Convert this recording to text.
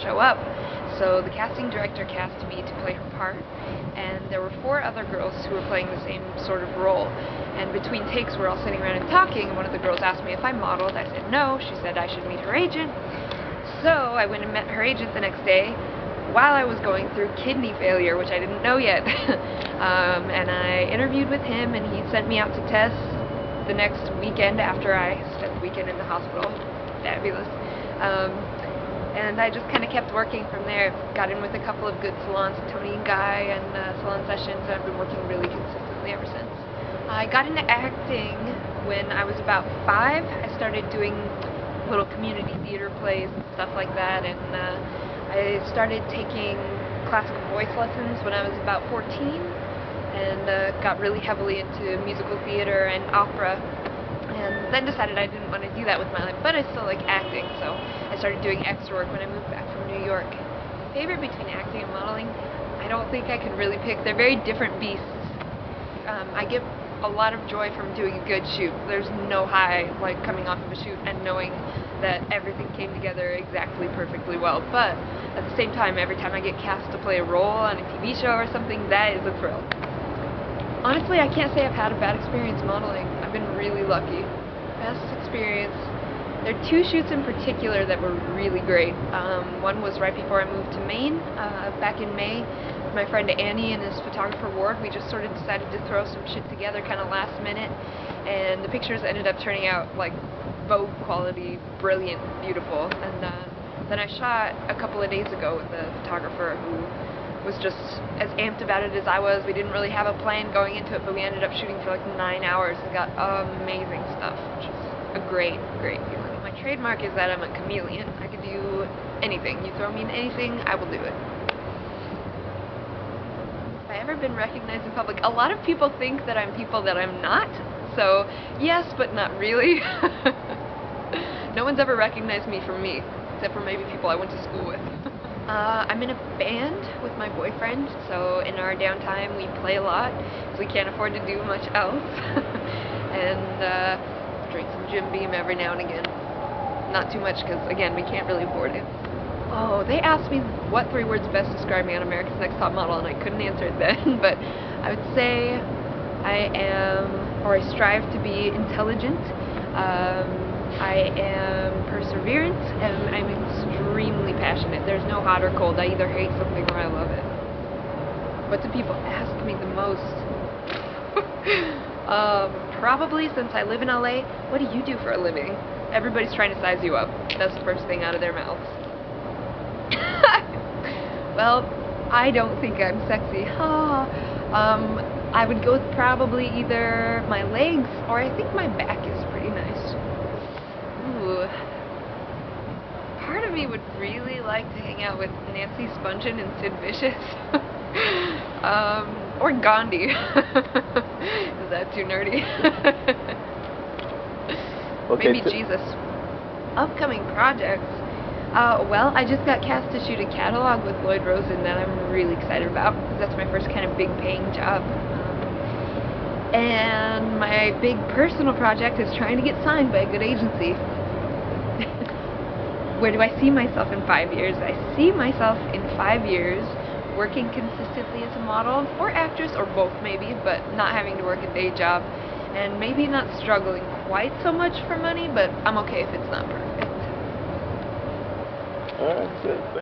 show up. So the casting director cast me to play her part, and there were 4 other girls who were playing the same sort of role. And between takes, we're all sitting around and talking, and one of the girls asked me if I modeled. I said no. She said I should meet her agent. So I went and met her agent the next day while I was going through kidney failure, which I didn't know yet. And I interviewed with him, and he sent me out to test the next weekend after I spent the weekend in the hospital. Fabulous. And I just kind of kept working from there. Got in with a couple of good salons, Tony and Guy, and Salon Sessions, and I've been working really consistently ever since. I got into acting when I was about 5. I started doing little community theater plays and stuff like that, and I started taking classical voice lessons when I was about 14, and got really heavily into musical theater and opera. And then decided I didn't want to do that with my life, but I still like acting, so I started doing extra work when I moved back from New York. Favorite between acting and modeling? I don't think I could really pick. They're very different beasts. I get a lot of joy from doing a good shoot. There's no high like coming off of a shoot and knowing that everything came together exactly perfectly well, but at the same time, every time I get cast to play a role on a TV show or something, that is a thrill. Honestly, I can't say I've had a bad experience modeling. I've been really lucky. Best experience. There are 2 shoots in particular that were really great. One was right before I moved to Maine, back in May. My friend Annie and his photographer Ward, we just sort of decided to throw some shit together kind of last minute, and the pictures ended up turning out like Vogue quality, brilliant, beautiful. And then I shot a couple of days ago with a photographer who was just as amped about it as I was. We didn't really have a plan going into it, but we ended up shooting for like 9 hours and got amazing stuff, which is a great, great feeling. My trademark is that I'm a chameleon. I can do anything. You throw me in anything, I will do it. Have I ever been recognized in public? A lot of people think that I'm people that I'm not, so yes, but not really. No one's ever recognized me from me, except for maybe people I went to school with. I'm in a band with my boyfriend, so in our downtime we play a lot, because we can't afford to do much else. And drink some Jim Beam every now and again. Not too much, because again, we can't really afford it. Oh, they asked me what 3 words best describe me on America's Next Top Model, and I couldn't answer it then, but I would say I am, or I strive to be intelligent, I am perseverant, and I'm extremely passionate. There's no hot or cold. I either hate something or I love it. What do people ask me the most? Probably since I live in LA, what do you do for a living? Everybody's trying to size you up. That's the first thing out of their mouths. Well, I don't think I'm sexy. I would go with probably either my legs, or I think my back is pretty nice. Ooh. Part of me would really like to hang out with Nancy Spungen and Sid Vicious. Or Gandhi. Is that too nerdy? Okay, maybe Jesus. Upcoming projects. Well, I just got cast to shoot a catalog with Lloyd Rosen that I'm really excited about, because that's my first kind of big paying job. And my big personal project is trying to get signed by a good agency. Where do I see myself in 5 years? I see myself in 5 years working consistently as a model, or actress, or both maybe, but not having to work a day job, and maybe not struggling quite so much for money, but I'm okay if it's not perfect. Alright, good.